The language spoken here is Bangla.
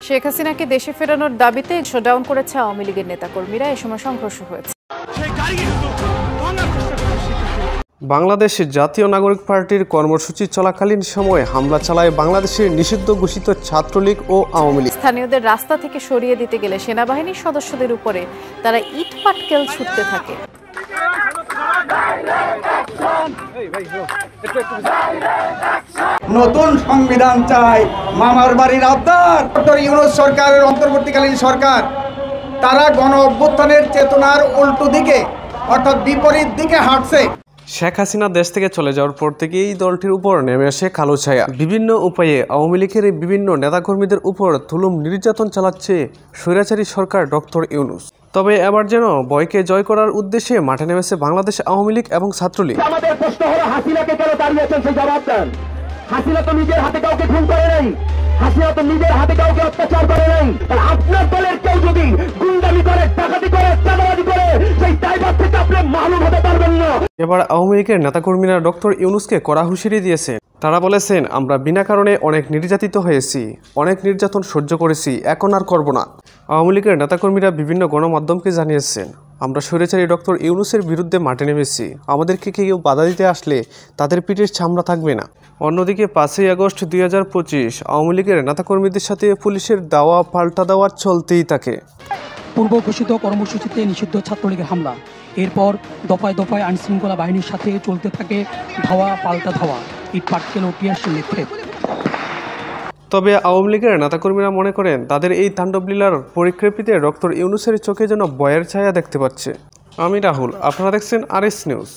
শেখ হাসিনাকে দেশে ফেরানোর দাবিতে শোডাউন করেছে আওয়ামী লীগের নেতাকর্মীরা। এ সময় সংঘর্ষ হয়েছে। বাংলাদেশ জাতীয় নাগরিক পার্টির কর্মসূচি চলাকালীন সময়ে হামলা চালায় বাংলাদেশের নিষিদ্ধ ঘোষিত ছাত্রলীগ ও আওয়ামী লীগ। স্থানীয়দের রাস্তা থেকে সরিয়ে দিতে গেলে সেনাবাহিনীর সদস্যদের উপরে তারা ইট পাটকেল ছুটতে থাকে। নতুন সংবিধান চাই, মামার বাড়ির আবদার। ডক্টর ইউনূস সরকারের অন্তর্বর্তীকালীন সরকার তারা গণ অভ্যুত্থানের চেতনার উল্টো দিকে অর্থাৎ বিপরীত দিকে হাঁটছে। শেখ হাসিনা দেশ থেকে চলে যাওয়ার পর থেকে এই দলটির উপর নেমে আসে কালো ছায়া। বিভিন্ন উপায়ে আওয়ামী লীগের বিভিন্ন নেতাকর্মীদের উপর তুলুম নির্যাতন চালাচ্ছে স্বৈরাচারী সরকার ডক্টর ইউনূস। তবে এবার যেন ভয়কে জয় করার উদ্দেশ্যে মাঠে নেমেছে বাংলাদেশ আওয়ামী লীগ এবং ছাত্রলীগ। আমাদের প্রশ্ন হলো, হাসিনাকে কেন দাঁড়িয়েছেন সেই জবাব দেন। হাসিনা তো নিজের হাতে কাউকে খুন করে নাই, হাসিনা তো নিজের হাতে কাউকে অত্যাচার করে নাই। আপনার দলের কেউ যদি গুন্ডামি করে, ডাকাতি করে, চাঁদাবাজি করে, সেই দায়ভার থেকে আপনি মালুম হতে পারবেন না। এবার আওয়ামী লীগের নেতাকর্মীরা ডক্টর ইউনূসকে কড়া হুঁশিয়ারি দিয়েছে। তারা বলেছেন, আমরা বিনা কারণে অনেক নির্যাতিত হয়েছি, অনেক নির্যাতন সহ্য করেছি, এখন আর করব না। আওয়ামী লীগের নেতাকর্মীরা বিভিন্ন গণমাধ্যমকে জানিয়েছেন, আমরা স্বৈরাচারী ডক্টর ইউনূসের বিরুদ্ধে মাঠে নেমেছি, আমাদেরকে কেউ বাধা দিতে আসলে তাদের পিঠের চামড়া থাকবে না। অন্যদিকে 5ই আগস্ট 2025 আওয়ামী লীগের নেতাকর্মীদের সাথে পুলিশের দাওয়া পাল্টা দেওয়া চলতেই থাকে। পূর্ব ঘোষিত কর্মসূচিতে নিষিদ্ধ ছাত্রলীগের হামলা, এরপর দফায় দফায় আইনশৃঙ্খলা বাহিনীর সাথে চলতে থাকে ধাওয়া পাল্টা ধাওয়া, ইট পাটকেল ও টিয়ারশেল নিক্ষেপ। তবে আওয়ামী লীগের নেতাকর্মীরা মনে করেন, তাদের এই তাণ্ডবলীলার পরিপ্রেক্ষিতে ডক্টর ইউনূসের চোখে যেন ভয়ের ছায়া দেখতে পাচ্ছে। আমি রাহুল, আপনারা দেখছেন RS নিউজ।